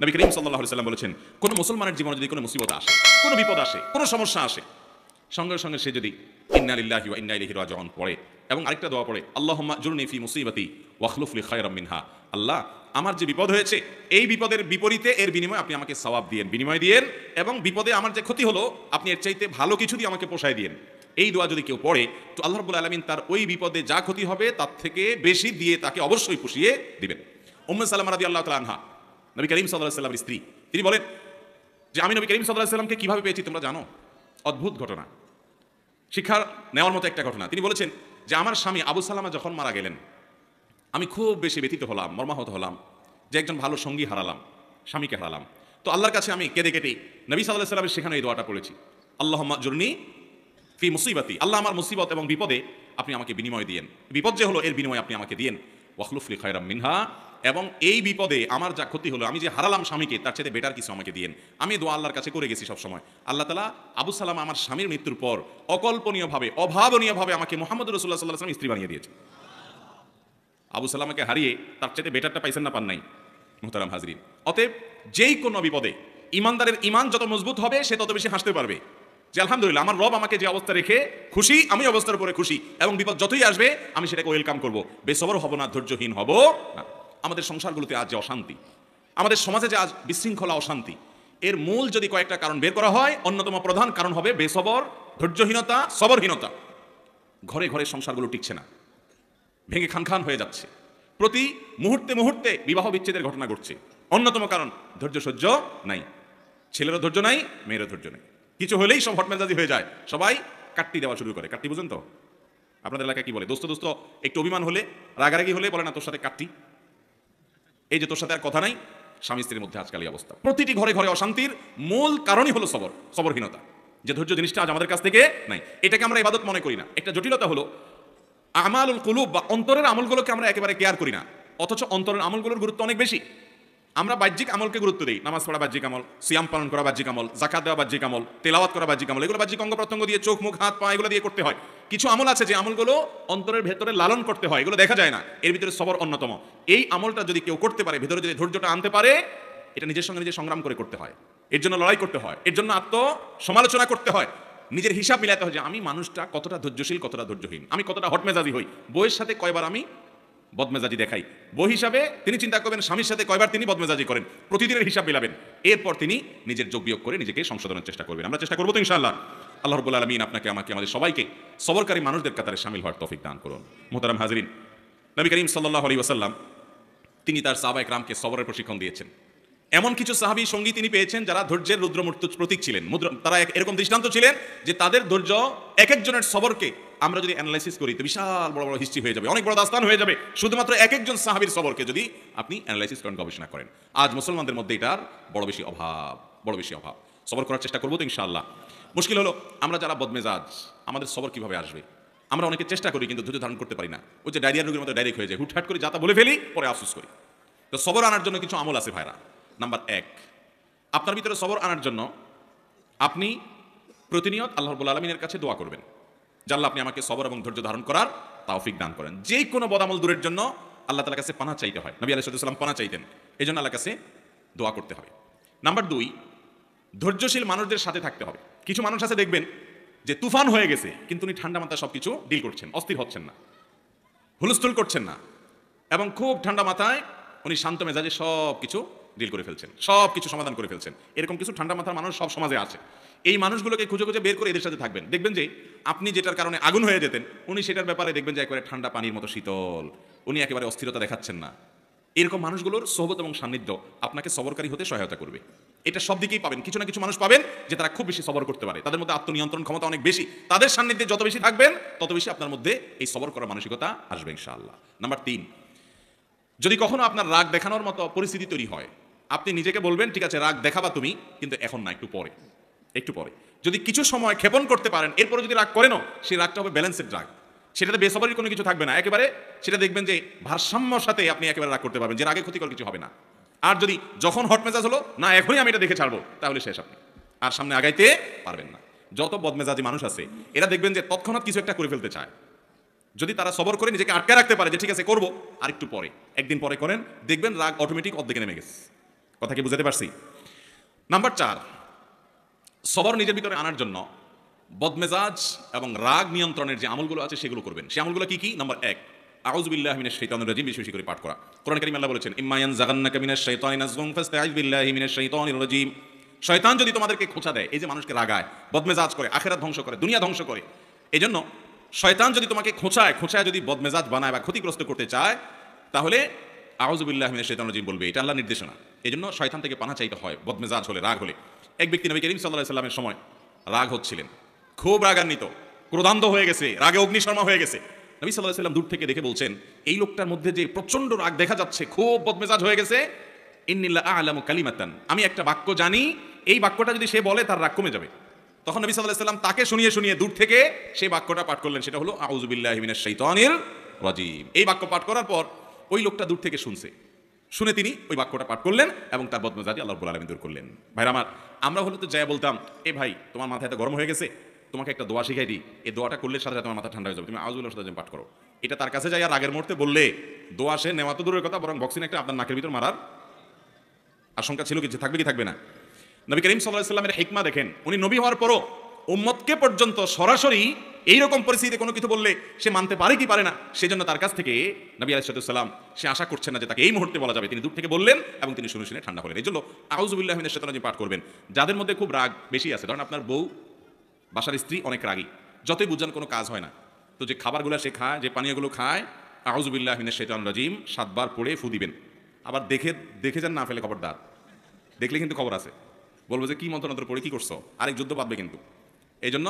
নবী করিম সাল্লাল্লাহু আলাইহি সাল্লাম বলেছেন, কোনো মুসলমানের জীবনে যদি কোনো মুসিবত আসে, কোনো বিপদ আসে, কোনো সমস্যা আসে, সঙ্গে সঙ্গে সে যদি ইন্না লিল্লাহি ওয়া ইন্না ইলাইহি রাজিউন পড়ে এবং আরেকটা দোয়া পড়ে, আল্লাহুম্মা জুরনি ফি মুসিবাতি ওয়াখলুফ লি খায়রাম মিনহা, আল্লাহ আমার যে বিপদ হয়েছে এই বিপদের বিপরীতে এর বিনিময়ে আপনি আমাকে সওয়াব দিয়েন, বিনিময় দিয়েন, এবং বিপদে আমার যে ক্ষতি হলো আপনি এর চাইতে ভালো কিছু দিয়ে আমাকে পোষায় দিয়েন। এই দোয়া যদি কেউ পড়ে তো আল্লাহ রাব্বুল আলামিন তার ওই বিপদে যা ক্ষতি হবে তার থেকে বেশি দিয়ে তাকে অবশ্যই পুষিয়ে দিবেন। উম্মে সালামা রাদিয়াল্লাহু তাআলা আনহা, নবী করিম সাল্লাল্লাহু আলাইহি ওয়াসাল্লামের স্ত্রী, তিনি বলেন যে আমি নবী করিম সাল্লাল্লাহু আলাইহি ওয়াসাল্লামকে কিভাবে পেয়েছি তোমরা জানো? অদ্ভুত ঘটনা, শিক্ষা নেওয়ার মতো একটা ঘটনা। তিনি বলেছেন যে আমার স্বামী আবু সালামা যখন মারা গেলেন আমি খুব বেশি ব্যথিত হলাম, মর্মাহত হলাম যে একজন ভালো সঙ্গী হারালাম, স্বামীকে হারালাম। তো আল্লাহর কাছে আমি কেঁদে কেটে নবী সাল্লাল্লাহু আলাইহি ওয়াসাল্লামের শেখানো এই দোয়াটা পড়েছি, আল্লাহুম্মা জুরনি ফি মুসিবাতি, আল্লাহ আমার মুসিবত এবং বিপদে আপনি আমাকে বিনিময় দিয়েন, বিপদ যে হলো এর বিনিময় আপনি আমাকে দিয়েন, ওয়াখলুফ লি খায়রাম মিনহা, এবং এই বিপদে আমার যা ক্ষতি হলো, আমি যে হারালাম স্বামীকে, তার চেয়ে বেটার কিছু আমাকে দিয়েন। আমি দোয়া আল্লাহর কাছে করে গেছি সবসময়। আল্লাহ তাআলা আবু সালামা আমার স্বামীর মৃত্যুর পর অকল্পনীয়ভাবে, অভাবনীয়ভাবে আমাকে মুহাম্মদ রাসূলুল্লাহ সাল্লাল্লাহু আলাইহি ওয়াসাল্লাম স্ত্রী বানিয়ে দিয়েছে। আবু সালামাকে হারিয়ে তার চেয়ে বেটারটা পাইছেন না পান নাই? মুহতারাম হাজরিন, অতএব যেই কোনো বিপদে ইমানদারের ইমান যত মজবুত হবে সে তত বেশি হাসতে পারবে যে আলহামদুলিল্লাহ আমার রব আমাকে যে অবস্থা রেখে খুশি, আমি অবস্থার উপরে খুশি, এবং বিপদ যতই আসবে আমি সেটাকে ওয়েলকাম করব, বেসবর হব না, ধৈর্যহীন হব না। আমাদের সংসারগুলোতে আজ যে অশান্তি, আমাদের সমাজে যে আজ বিশৃঙ্খলা অশান্তি, এর মূল যদি কয়েকটা কারণ বের করা হয়, অন্যতম প্রধান কারণ হবে বেসবর, ধৈর্যহীনতা, সবরহীনতা। ঘরে ঘরে সংসারগুলো টিকছে না, ভেঙে খান খান হয়ে যাচ্ছে, প্রতি মুহূর্তে মুহূর্তে বিবাহ বিচ্ছেদের ঘটনা ঘটছে। অন্যতম কারণ ধৈর্য সহ্য নাই, ছেলেরও ধৈর্য নাই, মেয়েরও ধৈর্য নাই, কিছু হলেই সব হটমেজাজি হয়ে যায়, সবাই কাট্টি দেওয়া শুরু করে। কাট্টি বুঝেন তো? আপনাদের এলাকায় কি বলে? দোস্ত দোস্ত একটু অভিমান হলে, রাগারাগি হলে বলে না তোর সাথে কাট্টি, এই যে তোর সাথে আর কথা নাই। স্বামী স্ত্রীর মধ্যে আজকাল এই অবস্থা, প্রতিটি ঘরে ঘরে অশান্তির মূল কারণই হলো সবরহীনতা, যে ধৈর্য জিনিসটা আজ আমাদের কাছ থেকে নাই। এটাকে আমরা ইবাদত মনে করি না। একটা জটিলতা হলো আমালুল কুলুব বা অন্তরের আমলগুলোকে আমরা একেবারে কেয়ার করি না, অথচ অন্তরের আমলগুলোর গুরুত্ব অনেক বেশি। আমরা বাহ্যিক আমলকে গুরুত্ব দিই, নামাজ পড়া বাহ্যিক আমল, সিয়াম পালন করা বাহ্যিক আমল, যাকাত দেওয়া বাহ্যিক আমল, তেলাওয়াত করা বাহ্যিক আমল, এগুলো বাহ্যিক অঙ্গ প্রত্যঙ্গ দিয়ে, চোখ মুখ হাত পা এগুলো দিয়ে করতে হয়। কিছু আমল আছে যে আমলগুলো অন্তরের ভেতরে লালন করতে হয়, এগুলো দেখা যায় না, এর ভিতরে সবর অন্যতম। এই আমলটা যদি কেউ করতে পারে, ভেতরে যদি ধৈর্যটা আনতে পারে, এটা নিজের সঙ্গে নিজে সংগ্রাম করে করতে হয়, এর জন্য লড়াই করতে হয়, এর জন্য আত্ম সমালোচনা করতে হয়, নিজের হিসাব মিলাতে হয় যে আমি মানুষটা কতটা ধৈর্যশীল, কতটা ধৈর্যহীন, আমি কতটা হটমেজাজি হই, বইয়ের সাথে কয়বার আমি বদমেজাজি দেখাই। বই হিসাবে তিনি চিন্তা করবেন স্বামীর সাথে কয়বার তিনি বদমেজাজি করেন, প্রতিদিনের হিসাব মিলাবেন, এরপর তিনি নিজের যোগ বিয়োগ করে নিজেকে সংশোধনের চেষ্টা করবেন। আমরা চেষ্টা করবো তো ইনশাআল্লাহ। আল্লাহ রাব্বুল আলামিন আপনাকে, আমাকে, আমাদের সবাইকে সবরকারী মানুষদের কাতারে শামিল হওয়ার তৌফিক দান করুন। মুহতারাম হাজরিন, নবী করিম সাল্লাল্লাহু আলাইহি ওয়াসাল্লাম তিনি তার সাহাবায়ে কেরামকে সবরের প্রশিক্ষণ দিয়েছেন। এমন কিছু সাহাবী সঙ্গী তিনি পেয়েছেন যারা ধৈর্যের রুদ্রমূর্ত প্রতীক ছিলেন, তারা এরকম দৃষ্টান্ত ছিলেন যে তাদের ধৈর্য, এক একজনের সবরকে আমরা যদি অ্যানালাইসিস করি তো বিশাল বড় বড় হিস্ট্রি হয়ে যাবে, অনেক বড় দাস্তান হয়ে যাবে, শুধুমাত্র এক একজন সাহাবীর সবরকে যদি আপনি অ্যানালাইসিস করেন, গবেষণা করেন। আজ মুসলমানদের মধ্যে এটার বড় বেশি অভাব। সবর করার চেষ্টা করবো তো ইনশাআল্লাহ। মুশকিল হলো আমরা যারা বদমেজাজ, আমাদের সবর কিভাবে আসবে? আমরা অনেকে চেষ্টা করি কিন্তু ধৈর্য ধারণ করতে পারি না, ওই যে ডায়রিয়া রোগের মতো ডাইরেক্ট হয়ে যায়, হুটহাট করে যাতা বলে ফেলি, পরে আফসোস করি। তো সবর আনার জন্য কিছু আমল আছে ভাইরা। নাম্বার 1, আপনার ভিতরে সবর আনার জন্য আপনি প্রতিনিয়ত আল্লাহ রাব্বুল আলামিনের কাছে দোয়া করবেন যে আল্লাহ আপনি আমাকে সবর এবং ধৈর্য ধারণ করার তৌফিক দান করেন। যে কোনো বদামল দূরের জন্য আল্লাহ তাআলার কাছে পানাহ চাইতে হয়, নবী আলাইহিস সালাম পানাহ চাইতেন, এই জন্য আল্লাহর কাছে দোয়া করতে হবে। নাম্বার 2, ধৈর্যশীল মানুষদের সাথে থাকতে হবে। কিছু মানুষ আছে দেখবেন যে তুফান হয়ে গেছে কিন্তু উনি ঠান্ডা মাথায় সব কিছু ডিল করছেন, অস্থির হচ্ছেন না, হুলস্থুল করছেন না, এবং খুব ঠান্ডা মাথায় উনি শান্ত মেজাজে সব কিছু ডিল করে ফেলছেন, সব কিছু সমাধান করে ফেলছেন। এরকম কিছু ঠান্ডা মাথার মানুষ সব সমাজে আছে। এই মানুষগুলোকে খুঁজে খুঁজে বের করে এদের সাথে থাকবেন, দেখবেন যে আপনি যেটার কারণে আগুন হয়ে যেতেন উনি সেটার ব্যাপারে দেখবেন যে একেবারে ঠান্ডা পানির মতো শীতল, উনি একেবারে অস্থিরতা দেখাচ্ছেন না। এরকম মানুষগুলোর সোহবত এবং সান্নিধ্য আপনাকে সবরকারী হতে সহায়তা করবে। এটা সব দিকেই পাবেন, কিছু না কিছু মানুষ পাবেন যে তারা খুব বেশি সবর করতে পারে, তাদের মধ্যে আত্মনিয়ন্ত্রণ ক্ষমতা অনেক বেশি, তাদের সান্নিধ্যে যত বেশি থাকবেন তত বেশি আপনার মধ্যে এই সবর করার মানসিকতা আসবে ইনশাআল্লাহ। নাম্বার 3, যদি কখনো আপনার রাগ দেখানোর মতো পরিস্থিতি তৈরি হয়, আপনি নিজেকে বলবেন ঠিক আছে রাগ দেখাবা তুমি, কিন্তু এখন না, একটু পরে। যদি কিছু সময় ক্ষেপণ করতে পারেন, এরপরে যদি রাগ করেনও সেই রাগটা হবে ব্যালেন্সেড রাগ, সেটাতে বেসবরির কোনো কিছু থাকবে না, একেবারে সেটা দেখবেন যে ভারসাম্যর সাথে আপনি একেবারে রাগ করতে পারবেন, যে রাগে ক্ষতিকর কিছু হবে না। আর যদি যখন হট মেজাজ হলো না এখনই আমি এটা দেখে ছাড়বো, তাহলে শেষ, আপনি আর সামনে আগাইতে পারবেন না। যত বদমেজাজি মানুষ আছে এরা দেখবেন যে তৎক্ষণাৎ কিছু একটা করে ফেলতে চায়, যদি তারা সবর করে নিজেকে আটকে রাখতে পারে যে ঠিক আছে করবো, আর একটু পরে, একদিন পরে করেন, দেখবেন রাগ অটোমেটিক অর্ধেকে নেমে গেছে, কথা কি বুঝাতে পারছি? নাম্বার 4, সবর নিজের ভিতরে আনার জন্য বদমেজাজ এবং রাগ নিয়ন্ত্রণের যে আমলগুলো আছে সেগুলো করবেন। সেই আমলগুলো কি কি? নাম্বার 1, আউযু বিল্লাহি মিনাশ শাইতানির রাজিম বেশি বেশি করে পাঠ করা। কোরআন কারীমে আল্লাহ বলেছেন, ইম্মা ইয়ানজাগান্নাকা মিনাশ শাইতানি নাযগুন ফাস্তাইয বিল্লাহি মিনাশ শাইতানির রাজিম। শয়তান যদি তোমাদেরকে খোঁচা দেয়, এই যে মানুষকে রাগায়, বদমেজাজ করে, আখিরাত ধ্বংস করে, দুনিয়া ধ্বংস করে, এজন্য শয়তান যদি তোমাকে খোঁচায় যদি বদমেজাজ বানায় বা ক্ষতিগ্রস্ত করতে চায়, তাহলে আউযু বিল্লাহি মিনাশ শাইতানির রাজিম বলবে। এটা আল্লাহর নির্দেশনা। এজন্য শয়তান থেকে পানাহ চাইতে হয় বদমেজাজ হলে, রাগ হলে। এক ব্যক্তি নবী করিম সাল্লাল্লাহু আলাইহি সাল্লামের সময় রাগ হচ্ছিলেন, খুব রাগান্বিত, ক্রোধান্ধ হয়ে গেছে, রাগে অগ্নিশর্মা হয়ে গেছে। নবী সাল্লাল্লাহু আলাইহি সাল্লাম দূর থেকে দেখে বলছেন, এই লোকটার মধ্যে যে প্রচন্ড রাগ দেখা যাচ্ছে, খুব বদমেজাজ হয়ে গেছে, ইন্নী আ'লামু কালিমাতান, আমি একটা বাক্য জানি, এই বাক্যটা যদি সে বলে তার রাগ কমে যাবে। তখন নবী সাল্লাল্লাহু আলাইহি সাল্লাম তাকে শুনিয়ে শুনিয়ে দূর থেকে সেই বাক্যটা পাঠ করলেন, সেটা হলো আউযু বিল্লাহি মিনাশ শাইতানির রাজিম। এই বাক্য পাঠ করার পর ওই লোকটা দূর থেকে শুনে তিনি ওই বাক্যটা পাঠ করলেন এবং তার বদমেজাজি আল্লাহ রাব্বুল আলামিন দূর করলেন। ভাইরা আমার, আমরা হলো তো যাই বলতাম, এ ভাই তোমার মাথা এত গরম হয়ে গেছে, তোমাকে একটা দোয়া শিখাই দিই, এই দোয়াটা করলে সাথে সাথে তোমার মাথা ঠান্ডা হয়ে যাবে, তুমি আউযু বিল্লাহি মিনাশ শাইতানির পাঠ করো। এটা তার কাছে যাই আর রাগের মুহূর্তে বললে দোয়া সে নেওয়া তো দূরের কথা, বরং বক্সিং একটা আপনার নাকের ভিতর মারার আশঙ্কা ছিল, কিছু থাকবে কি থাকবে না? নবী করিম সাল্লাল্লাহু আলাইহি সাল্লামের হিকমা দেখেন, উনি নবী হওয়ার পরও উম্মতকে পর্যন্ত সরাসরি এইরকম পরিস্থিতিতে কোনো কিছু বললে সে মানতে পারে কি পারে না, সেজন্য তার কাছ থেকে নবী আলাইহিস সালাম সে আশা করছেন না যে তাকে এই মুহূর্তে বলা যাবে, তিনি দূর থেকে বললেন এবং তিনি শুনে শুনে ঠান্ডা হলেন। এই জন্য আউযু বিল্লাহি মিনাশ শাইতানির রাজিম পাঠ করবেন। যাদের মধ্যে খুব রাগ বেশি আছে, ধরেন আপনার বউ, বাসার স্ত্রী অনেক রাগী, যতই বুঝান কোনো কাজ হয় না, তো যে খাবারগুলো সে খায়, যে পানীয়গুলো খায়, আউযু বিল্লাহি মিনাশ শাইতানির রাজিম 7 বার পড়ে ফু দিবেন। আবার দেখে যান না ফেলে, খবরদার, দেখলে কিন্তু খবর আছে, বলবো যে কি মন্ত্রণন্ত্র পড়ে কি করছো, আরেক যুদ্ধ পাতবে কিন্তু। এই জন্য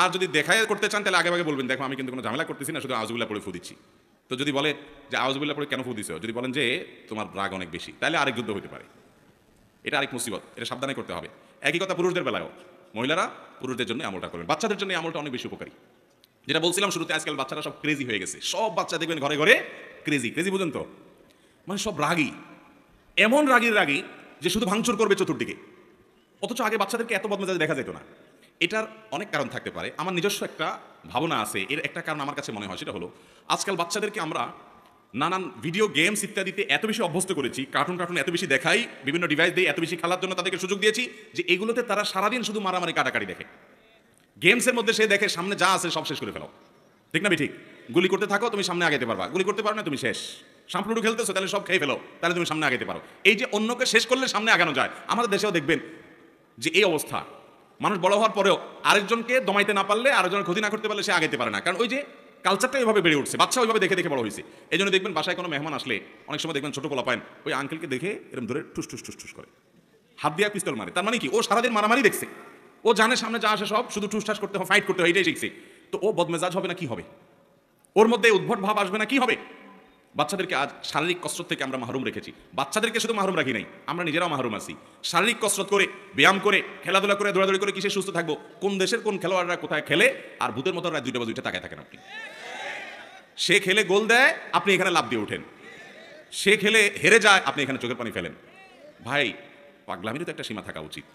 আর যদি দেখায় করতে চান তাহলে আগে বলবেন, দেখো আমি কিন্তু কোনো ঝামেলা করতেছি না, শুধু আউযু বিল্লাহ পড়ে ফু দিচ্ছি। তো যদি বলে যে আউযু বিল্লাহ পড়ে কেন ফু দিছো, যদি বলেন যে তোমার রাগ অনেক বেশি, তাহলে আরেক যুদ্ধ হতে পারে, এটা আরেক মুসিবত, এটা সাবধানে করতে হবে। একই কথা পুরুষদের বেলায়ও, মহিলারা পুরুষদের জন্য আমলটা করবেন, বাচ্চাদের জন্য আমলটা অনেক বেশি উপকারী। যেটা বলছিলাম শুরুতে, আজকাল বাচ্চারা সব ক্রেজি হয়ে গেছে, সব বাচ্চা দেখবেন ঘরে ঘরে ক্রেজি বুঝেন তো, মানে সব রাগী, এমন রাগী যে শুধু ভাঙচুর করবে চতুর্দিকে। অথচ আগে বাচ্চাদেরকে এত বদমেজাজ দেখা যেত না। এটার অনেক কারণ থাকতে পারে, আমার নিজস্ব একটা ভাবনা আছে। এর একটা কারণ আমার কাছে মনে হয়, সেটা হলো আজকাল বাচ্চাদেরকে আমরা নানান ভিডিও গেমস ইত্যাদিতে এত বেশি অভ্যস্ত করেছি, কার্টুন এত বেশি দেখাই, বিভিন্ন ডিভাইস দিয়ে এত বেশি খেলার জন্য তাদেরকে সুযোগ দিয়েছি যে এগুলোতে তারা সারাদিন শুধু মারামারি কাটাকাটি দেখে। গেমসের মধ্যে সে দেখে সামনে যা আছে সব শেষ করে ফেলো, ঠিক না ঠিক? গুলি করতে থাকো, তুমি সামনে আগাইতে পারবা, গুলি করতে পারো না তুমি শেষ। সাম্প্লুডু খেলতেছো, তাহলে সব খেয়ে ফেলো, তাহলে তুমি সামনে আগাইতে পারো। এই যে অন্যকে শেষ করলে সামনে আগানো যায়, আমাদের দেশেও দেখবেন যে এই অবস্থা। মানুষ বড় হওয়ার পরেও আরেকজনকে দমাইতে না পারলে, আরেকজনের ক্ষতি না করতে পারলে সে আগাইতে পারে না, কারণ ওই যে কালচারটা এইভাবে বেড়ে উঠছে, বাচ্চা ওইভাবে দেখে দেখে বড় হয়েছে। এই জন্য দেখবেন বাসায় কোনো মেহমান আসলে অনেক সময় দেখবেন ছোটো পোলা পায় ওই আঙ্কেলকে দেখে এরকম ধরে ঠুস করে হাত দিয়া পিস্তল মারে। তার মানে কি, ও সারাদিন মারামারি দেখছে, ও জানে সামনে যা আসে সব শুধু ঠুসঠাস করতে হয়, ফাইট করতে হয়, এটাই শিখছে। তো ও বদমেজাজ হবে না কি হবে, ওর মধ্যে উদ্ভট ভাব আসবে না কি হবে? বাচ্চাদেরকে আজ শারীরিক কসরত থেকে আমরা মাহরুম রেখেছি। বাচ্চাদেরকে শুধু মাহরুম রাখি নাই, আমরা নিজেরাও মাহরুম আছি। শারীরিক কসরত করে, ব্যায়াম করে, খেলাধুলা করে, দৌড়াদৌড়ি করে কিসে সুস্থ থাকবো? কোন দেশের কোন খেলোয়াড়রা কোথায় খেলে আর ভূতের মতো রাত 2টা বাজে উঠে তাকায় থাকেন আপনি। সে খেলে গোল দেয়, আপনি এখানে লাফ দিয়ে ওঠেন। সে খেলে হেরে যায়, আপনি এখানে চোখের পানি ফেলেন। ভাই, পাগলামিরও তো একটা সীমা থাকা উচিত।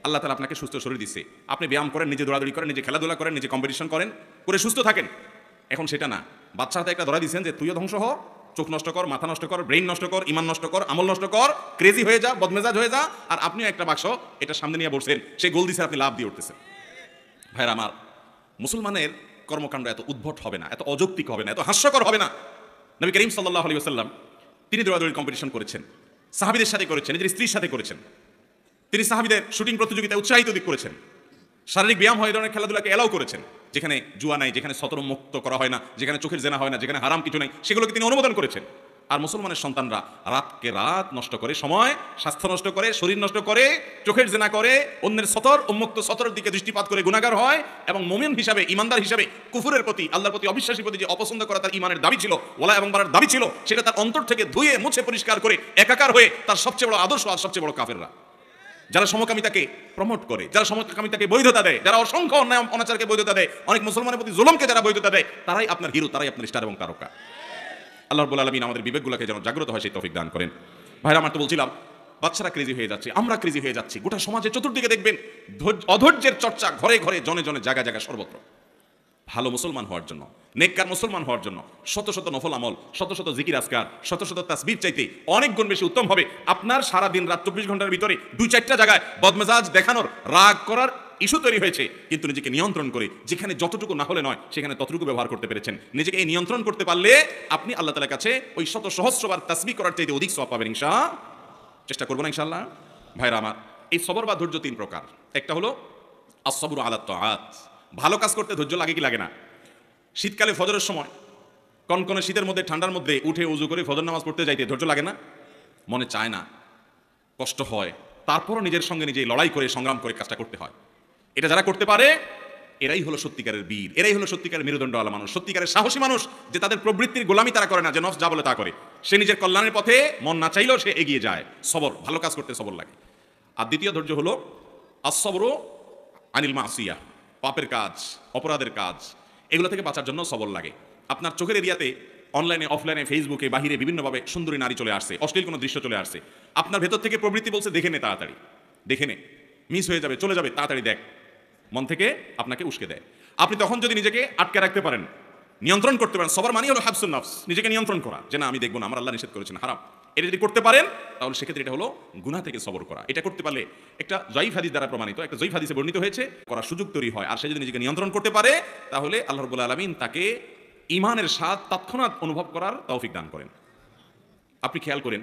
আল্লাহ তাআলা আপনাকে সুস্থ শরীর দিচ্ছে, আপনি ব্যায়াম করেন, নিজে দৌড়াদৌড়ি করেন, নিজে খেলাধুলা করেন, নিজে কম্পিটিশন করেন, করে সুস্থ থাকেন। এখন সেটা না, বাচ্চা হাতে একটা ধরা দিচ্ছেন যে তুইও ধ্বংস হ, চোখ নষ্ট কর, মাথা নষ্ট কর, ব্রেইন নষ্ট কর, ইমান নষ্ট কর, আমল নষ্ট কর, ক্রেজি হয়ে যা, বদমেজাজ হয়ে যা, আর আপনিও একটা বাক্স এটা সামনে নিয়ে বসছেন, সে গোল দিছে, আপনি লাভ দিয়ে উঠতেছেন। ভাইরা আমার, মুসলমানের কর্মকাণ্ড এত উদ্ভট হবে না, এত অযৌক্তিক হবে না, এত হাস্যকর হবে না। নবী করিম সাল্লাল্লাহু আলাইহি ওয়াসাল্লাম তিনি দৌড়াদৌড়ির কম্পিটিশন করেছেন, সাহাবীদের সাথে করেছেন, নিজের স্ত্রীর সাথে করেছেন। তিনি সাহাবীদের শুটিং প্রতিযোগিতায় উৎসাহিত করেছেন, শারীরিক ব্যায়াম হয়, এই ধরনের খেলাধুলাকে এলাও করেছেন। যেখানে জুয়া নাই, যেখানে সতর মুক্ত করা হয় না, যেখানে চোখের জেনা হয় না, যেখানে হারাম কিছু নাই, সেগুলোকে তিনি অনুমোদন করেছেন। আর মুসলমানের সন্তানরা রাতকে রাত নষ্ট করে, সময় স্বাস্থ্য নষ্ট করে, শরীর নষ্ট করে, চোখের জেনা করে, অন্যের সতর উন্মুক্ত সতরের দিকে দৃষ্টিপাত করে গুনাহগার হয়। এবং মুমিন হিসাবে, ইমানদার হিসাবে কুফুরের প্রতি, আল্লাহর প্রতি, অবিশ্বাসীর প্রতি যে অপছন্দ করা তার ইমানের দাবি ছিল, ওয়ালা এবং বারার দাবি ছিল, সেটা তার অন্তর থেকে ধুয়ে মুছে পরিষ্কার করে একাকার হয়ে তার সবচেয়ে বড় আদর্শ আর সবচেয়ে বড় কাফেররা। যারা সমকামিতাকে প্রমোট করে, যারা সমকামিতাকে বৈধতা দেয়, যারা অসংখ্য অন্যায় অনাচারকে বৈধতা দেয়, অনেক মুসলমানের প্রতি জুলুমকে যারা বৈধতা দেয়, তারাই আপনার হিরো, তারাই আপনার স্টার এবং তারকা। আল্লাহ রাব্বুল আলামিন আমাদের বিবেকগুলোকে যেন জাগ্রত হয় সেই তৌফিক দান করেন। ভাইরা আমার, তো বলছিলাম বাচ্চারা ক্রেজি হয়ে যাচ্ছে, আমরা ক্রেজি হয়ে যাচ্ছি। গোটা সমাজে চতুর্দিকে দেখবেন অধৈর্যের চর্চা, ঘরে ঘরে, জনে জনে, জায়গা জায়গা, সর্বত্র। ভালো মুসলমান হওয়ার জন্য, নেককার মুসলমান হওয়ার জন্য শত শত নফল আমল, শত শত জিকির আজকার, শত শত তাসবিহ চাইতে অনেক গুণ বেশি উত্তম হবে আপনার সারা দিন রাত 24 ঘন্টার ভিতরে 2-4টা জায়গায় বদমেজাজ দেখানোর, রাগ করার ইস্যু তৈরি হয়েছে, কিন্তু নিজেকে নিয়ন্ত্রণ করে যেখানে যতটুকু না হলে নয় সেখানে ততটুকু ব্যবহার করতে পেরেছেন। নিজেকে এই নিয়ন্ত্রণ করতে পারলে আপনি আল্লাহ তাআলার কাছে ওই শত সহস্রবার তাসবিহ করার চাইতে অধিক সওয়াব পাবেন ইনশাআল্লাহ। চেষ্টা করবো না ইনশাআল্লাহ? ভাইরা আমার, এই সবর বা ধৈর্য 3 প্রকার। একটা হলো আস-সাবরু আলা তাআত, ভালো কাজ করতে ধৈর্য লাগে কি লাগে না? শীতকালে ফজরের সময় কনকনে শীতের মধ্যে ঠান্ডার মধ্যে উঠে উজু করে ফজর নামাজ পড়তে যাইতে ধৈর্য লাগে না? মনে চায় না, কষ্ট হয়, তারপরও নিজের সঙ্গে নিজে লড়াই করে সংগ্রাম করে কাজটা করতে হয়। এটা যারা করতে পারে এরাই হলো সত্যিকারের বীর, এরাই হলো সত্যিকারের মেরুদণ্ডওয়ালা মানুষ, সত্যিকারের সাহসী মানুষ, যে তাদের প্রবৃত্তির গোলামি তারা করে না, যে নফস যা বলে তা করে। সে নিজের কল্যাণের পথে মন না চাইলেও সে এগিয়ে যায়। সবর, ভালো কাজ করতে সবর লাগে। আর দ্বিতীয় ধৈর্য হলো আস-সাবরু আনিল মাসিয়া, পাপের কাজ, অপরাধের কাজ, এগুলো থেকে বাঁচার জন্য সবর লাগে। আপনার চোখের এরিয়াতে অনলাইনে অফলাইনে ফেসবুকে বাহিরে বিভিন্নভাবে সুন্দরী নারী চলে আসছে, অশ্লীল কোনো দৃশ্য চলে আসছে, আপনার ভেতর থেকে প্রবৃত্তি বলছে দেখে নে তাড়াতাড়ি, দেখে নে, মিস হয়ে যাবে, চলে যাবে, তাড়াতাড়ি দেখ, মন থেকে আপনাকে উস্কে দেয়। আপনি তখন যদি নিজেকে আটকে রাখতে পারেন, নিয়ন্ত্রণ করতে পারেন, সবার মানে হলো হাবসুন নফস, নিজেকে নিয়ন্ত্রণ করা, যে না আমি দেখবো না, আমার আল্লাহ নিষেধ করেছেন হারাম, এটা যদি করতে পারেন তাহলে সেক্ষেত্রে এটা হলো গুনাহ থেকে সবর করা। এটা করতে পারলে একটা জয়ীফ হাদিস দ্বারা প্রমাণিত, একটা জয়ীফ হাদিসে বর্ণিত হয়েছে, করার সুযোগ তৈরি হয়। আর সে যদি নিজেকে নিয়ন্ত্রণ করতে পারে তাহলে আল্লাহ রাব্বুল আলামিন তাকে ঈমানের স্বাদ তৎক্ষণাৎ অনুভব করার তৌফিক দান করেন। আপনি খেয়াল করেন,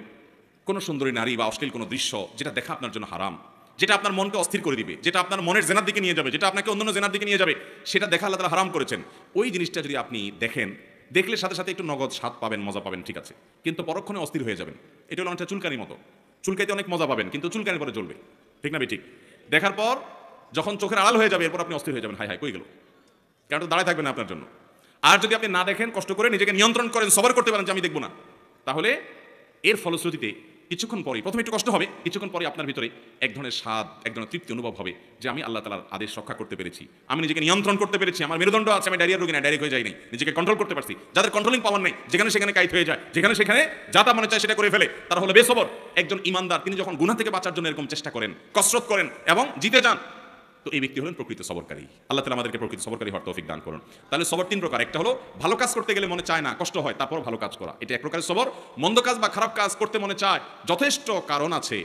কোনো সুন্দরী নারী বা অশ্লীল কোনো দৃশ্য যেটা দেখা আপনার জন্য হারাম, যেটা আপনার মনকে অস্থির করে দিবে, যেটা আপনার মনের জেনার দিকে নিয়ে যাবে, যেটা আপনাকে অন্যান্য জেনার দিকে নিয়ে যাবে, সেটা দেখা আল্লাহ তাআলা হারাম করেছেন। ওই জিনিসটা যদি আপনি দেখেন, দেখলে সাথে সাথে একটু নগদ স্বাদ পাবেন, মজা পাবেন, ঠিক আছে, কিন্তু পরক্ষণে অস্থির হয়ে যাবেন। এটা হলো অনেকটা চুলকানির মতো, চুলকাইতে অনেক মজা পাবেন কিন্তু চুলকানির পরে জ্বলবে, ঠিক না ঠিক? দেখার পর যখন চোখের আড়াল হয়ে যাবে এরপর আপনি অস্থির হয়ে যাবেন, হাই হাই কই গেল, কারণ তো দাঁড়ায় থাকবেন না আপনার জন্য। আর যদি আপনি না দেখেন, কষ্ট করে নিজেকে নিয়ন্ত্রণ করেন, সবর করতে পারেন যে আমি দেখবো না, তাহলে এর ফলশ্রুতিতে কিছুক্ষণ পরে, প্রথমে একটু কষ্ট হবে, কিছুক্ষণ পরে আপনার ভিতরে এক ধরনের স্বাদ, এক ধরনের তৃপ্তি অনুভব হবে যে আমি আল্লাহ তাআলার আদেশ রক্ষা করতে পেরেছি, আমি নিজেকে নিয়ন্ত্রণ করতে পেরেছি, আমার মেরুদণ্ড আছে, আমি ডায়রিয়ার রোগী না, ডায়রিয়া হয়ে যাই নাই, নিজেকে কন্ট্রোল করতে পারছি। যাদের কন্ট্রোলিং পাওয়ার নেই, যেখানে সেখানে কাইত হয়ে যায়, যেখানে সেখানে যা তা মনে চায় সেটা করে ফেলে, তারা হলো বেসবর। একজন ইমানদার তিনি যখন গুনাহ থেকে বাঁচার জন্য এরকম চেষ্টা করেন, কসরত করেন এবং জিতে যান, তো এই ব্যক্তি হলেন প্রকৃত সবরকারী। আল্লাহ তাআলা আমাদেরকে প্রকৃত সবরকারী হওয়ার তৌফিক দান করুন। তাহলে সবর 3 প্রকার। একটা হলো ভালো কাজ করতে গেলে মনে চায় না, কষ্ট হয়, তারপর ভালো কাজ করা, এটা এক প্রকারের সবর। মন্দ কাজ বা খারাপ কাজ করতে মনে চায়, যথেষ্ট কারণ আছে,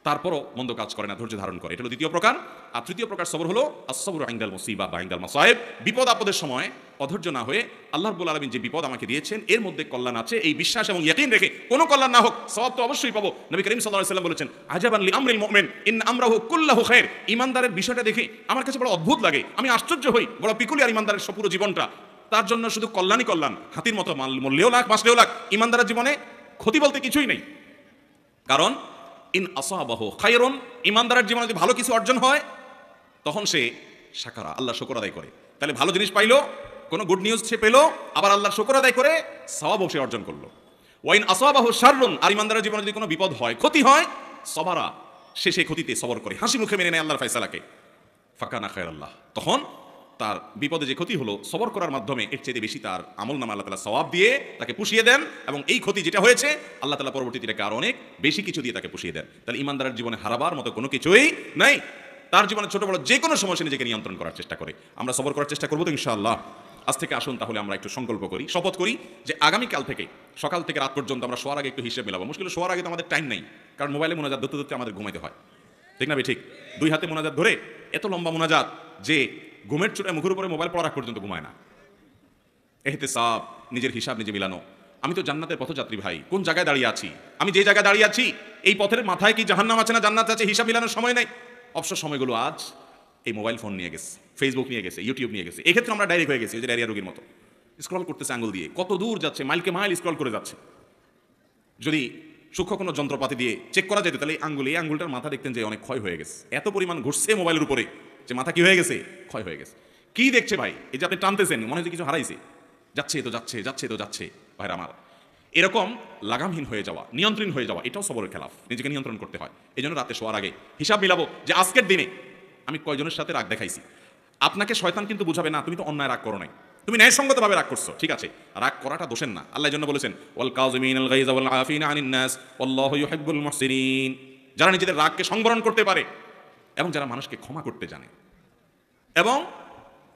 তারপরও মন্দ কাজ করে না, ধৈর্য ধারণ করে, এটা হলো দ্বিতীয় প্রকার। আর তৃতীয় প্রকার সবর হলো আস-সাবরু ইনদাল মুসিবা বা ইনদাল মাসায়েব, বিপদ আপদের সময় অধৈর্য না হয়ে আল্লাহ রাব্বুল আলামিন যে বিপদ আমাকে দিয়েছেন এর মধ্যে কল্যাণ আছে, এই বিশ্বাস এবং ইয়াকিন রেখে, কোনো কল্যাণ না হোক সওয়াব তো অবশ্যই পাবো। নবী করিম সাল্লাল্লাহু আলাইহি ওয়াসাল্লাম বলেছেন, আজাবান লি আমরিল মুমিন ইন আমরাহু কুল্লাহু খায়র। ঈমানদারের বিষয়টা দেখে আমার কাছে বড় অদ্ভুত লাগে, আমি আশ্চর্য হই, বড় পিকুলিয়ার ঈমানদারের পুরো জীবনটা, তার জন্য শুধু কল্যাণই কল্যাণ, হাতির মতো মরলেও লাখ, বাঁচলেও লাখ, ঈমানদারের জীবনে ক্ষতি বলতে কিছুই নেই। কারণ ইন আসাবাহু খায়রুন, ঈমানদারের জীবনে যদি ভালো কিছু অর্জন হয় তখন সে শাকারা, আল্লাহ শুকর আদায় করে। তাহলে ভালো জিনিস পাইলো, কোনো গুড নিউজ সে পেলো, আবার আল্লাহর শুকর আদায় করে সওয়াবও সে অর্জন করলো। ওয়াইন আসাবাহু শাররুন, আর ঈমানদারের জীবনে যদি কোনো বিপদ হয়, ক্ষতি হয়, সবারা, সে সেই ক্ষতিতে সবর করে, হাসি মুখে মেনে নেয় আল্লাহর ফয়সালাকে, ফাকানা খায়রাল্লাহ, তখন তার বিপদে যে ক্ষতি হলো সবর করার মাধ্যমে এর চেয়ে বেশি তার আমলনামা আল্লাহ তাআলা সওয়াব দিয়ে তাকে পুষিয়ে দেন, এবং এই ক্ষতি যেটা হয়েছে আল্লাহ তাআলা পরবর্তীতে তাকে আরো অনেক বেশি কিছু দিয়ে তাকে পুষিয়ে দেন। তাহলে ঈমানদারের জীবনে হারাবার মতো কোনো কিছুই নাই। তার জীবনে ছোট বড় যে কোনো সমস্যা নিজেকে নিয়ন্ত্রণ করার চেষ্টা করে। আমরা সবর করার চেষ্টা করবো তো ইনশাআল্লাহ। আজ থেকে আসুন তাহলে আমরা একটু সংকল্প করি, শপথ করি যে আগামীকাল থেকে সকাল থেকে রাত পর্যন্ত আমরা শোয়ার আগে একটু হিসেব মেলাবো। মুশকিল শোয়ার আগে তো আমাদের টাইম নেই, কারণ মোবাইলে মোনাজাত ধরতে ধরতে আমাদের ঘুমাইতে হয়, ঠিক না ঠিক? 2 হাতে মোনাজাত ধরে এত লম্বা মোনাজাত যে ঘুমের চোটে মুখের উপরে মোবাইল পড়া পর্যন্ত ঘুমায় না। এহতেসাব, নিজের হিসাব নিজে মিলানো, আমি তো জান্নাতের পথযাত্রী ভাই, কোন জায়গায় দাঁড়িয়ে আছি, আমি যে জায়গায় দাঁড়িয়ে আছি এই পথের মাথায় কি জাহান্নাম আছে না জান্নাত আছে, হিসাব মিলানোর সময় নেই। অবসর সময়গুলো আজ এই মোবাইল ফোন নিয়ে গেছে, ফেসবুক নিয়ে গেছে, ইউটিউব নিয়ে গেছে। এক্ষেত্রে আমরা ডাইরেক্ট হয়ে গেছি ওই যে ডায়রিয়া রোগীর মতো, স্ক্রল করতেছে আঙুল দিয়ে, কত দূর যাচ্ছে, মাইলকে মাইল স্ক্রল করে যাচ্ছে। যদি সূক্ষ্ম কোনো যন্ত্রপাতি দিয়ে চেক করা যেত তাহলে এই আঙ্গুলটার মাথা দেখতেন যে অনেক ক্ষয় হয়ে গেছে, এত পরিমাণ ঘুরছে মোবাইলের উপরে যে মাথা কি হয়ে গেছে, ক্ষয় হয়ে গেছে। কি দেখছে ভাই, এই যে আপনি টানতেছেন মনে হচ্ছে কিছু হারাইছে, যাচ্ছে তো যাচ্ছে, যাচ্ছে তো যাচ্ছে। ভাইরা আমার, এরকম লাগামহীন হয়ে যাওয়া, নিয়ন্ত্রণ হয়ে যাওয়া, এটাও সবরের খেলাফ, নিজেকে নিয়ন্ত্রণ করতে হয়। এই জন্য রাতে শোয়ার আগে হিসাব মিলাবো যে আজকের দিনে আমি কয়জনের সাথে রাগ দেখাইছি। আপনাকে শয়তান কিন্তু বুঝাবে না তুমি তো অন্যায় রাগ করো নাই, তুমি ন্যায়সঙ্গতভাবে রাগ করছো, ঠিক আছে, রাগ করাটা দোষের না। আল্লাহ জন্য বলেছেন ওয়াল কাযিমিনাল গায়যা ওয়াল আফিনা আনিন নাস ওয়াল্লাহু ইউহিব্বুল মুহসিনিন, যারা নিজেদের রাগকে সংবরণ করতে পারে এবং যারা মানুষকে ক্ষমা করতে জানে। এবং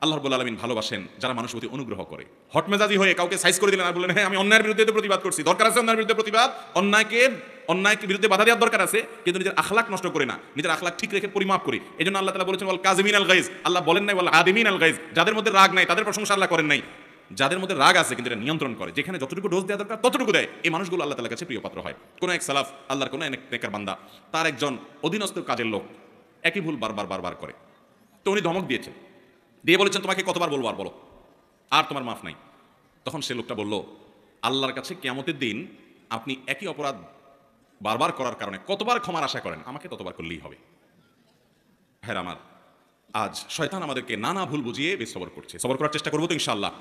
আল্লাহ রাব্বুল আলামিন ভালোবাসেন যারা মানুষের প্রতি অনুগ্রহ করে। হটমেজাজি হয়ে কাউকে সাইজ করে দিলেন আর বললেন হ্যাঁ আমি অন্যায়ের বিরুদ্ধে তো প্রতিবাদ করছি, দরকার আছে অন্যায়ের বিরুদ্ধে প্রতিবাদ, অন্যায়কে বিরুদ্ধে বাধা দেওয়ার দরকার আছে, কিন্তু নিজের আখলাক নষ্ট করে না, নিজের আখলাক ঠিক রেখে পরিমাপ করি। এই জন্য আল্লাহ তাআলা বলেছেন ওয়াল কাযিমিন আল গাইজ, আল্লাহ বলেন নাই ওয়াল আদিমিন আল গাইজ, যাদের মধ্যে রাগ নাই তাদের প্রশংসা আল্লাহ করেন নাই, যাদের মধ্যে রাগ আছে কিন্তু এটা নিয়ন্ত্রণ করে, যেখানে যতটুকু ডোজ দেওয়া দরকার ততটুকু দেয়, এই মানুষগুলো আল্লাহ তাআলার কাছে প্রিয় পাত্র হয়। কোন এক সালাফ আল্লাহর কোন এক নেককার বান্দা, তার একজন অধীনস্থ কাজের লোক একই ভুল বারবার করে, তো উনি ধমক দিয়েছেন, দিয়ে বলেছেন তোমাকে কতবার বলবো আর বলো, আর তোমার মাফ নাই। তখন সে লোকটা বলল আল্লাহর কাছে কিয়ামতের দিন আপনি একই অপরাধ বারবার করার কারণে কতবার ক্ষমার আশা করেন, আমাকে ততবার করলেই হবে। হ্যাঁ আমার আজ শয়তান আমাদেরকে নানা ভুল বুঝিয়ে বেসবর করছে, সবর করার চেষ্টা করবো তো ইনশাআল্লাহ।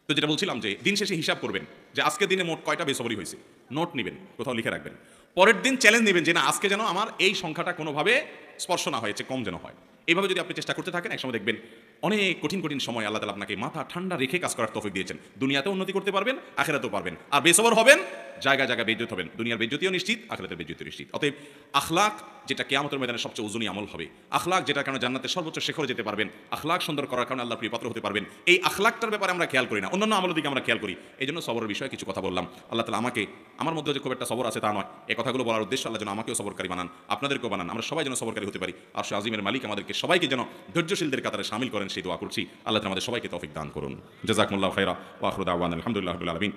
তো যেটা বলছিলাম যে দিন শেষে হিসাব করবেন যে আজকে দিনে মোট কয়টা বেসবরি হয়েছে, নোট নেবেন, কোথাও লিখে রাখবেন। পরের দিন চ্যালেঞ্জ নেবেন যে না আজকে যেন আমার এই সংখ্যাটা কোনোভাবে স্পর্শ না হয়েছে, কম যেন হয়। এইভাবে যদি আপনি চেষ্টা করতে থাকেন একসময় দেখবেন অনেক কঠিন কঠিন সময় আল্লাহ তাআলা আপনাকে মাথা ঠান্ডা রেখে কাজ করার তৌফিক দিয়েছেন। দুনিয়াতেও উন্নতি করতে পারবেন, আখিরাতেও পারবেন। আর বেসবর হবেন, জায়গায় জায়গায় বেইজ্জত হবেন, দুনিয়ার বেইজ্জতিও নিশ্চিত, আখিরাতের বেইজ্জতিও নিশ্চিত। অতএব আখলাক যেটা কিয়ামতের ময়দানে সবচেয়ে ওজনী আমল হবে, আখলাক যেটার কারণে জান্নাতের সর্বোচ্চ শিখরে যেতে পারবেন, আখলাক সুন্দর করার কারণে আল্লাহর প্রিয় পাত্র হতে পারবেন, এই আখলাকটার ব্যাপারে আমরা খেয়াল করি না, অন্যান্য আমলের দিকে আমরা খেয়াল করি। এই জন্য সবরের বিষয়ে কিছু কথা বললাম। আল্লাহ তাআলা আমাকে, আমার মধ্যে যে খুব একটা সবর আছে তা নয়, এই কথাগুলো বলার উদ্দেশ্য আল্লাহ যেন আমাকেও সবরকারী বানান, আপনাদেরকেও বানান, আমরা সবাই যেন সবরকারী হতে পারি। আর সে আজিমের মালিক আমাদেরকে সবাইকে যেন ধৈর্যশীলদের কাতারে শামিল করেন সেই দোয়া করছি। আল্লাহ তাআলা আমাদের সবাইকে তৌফিক দান করুন। জাযাকুমুল্লাহু খাইরা ওয়া আখিরু দাওয়ানা আলহামদুলিল্লাহি রাব্বিল আলামিন।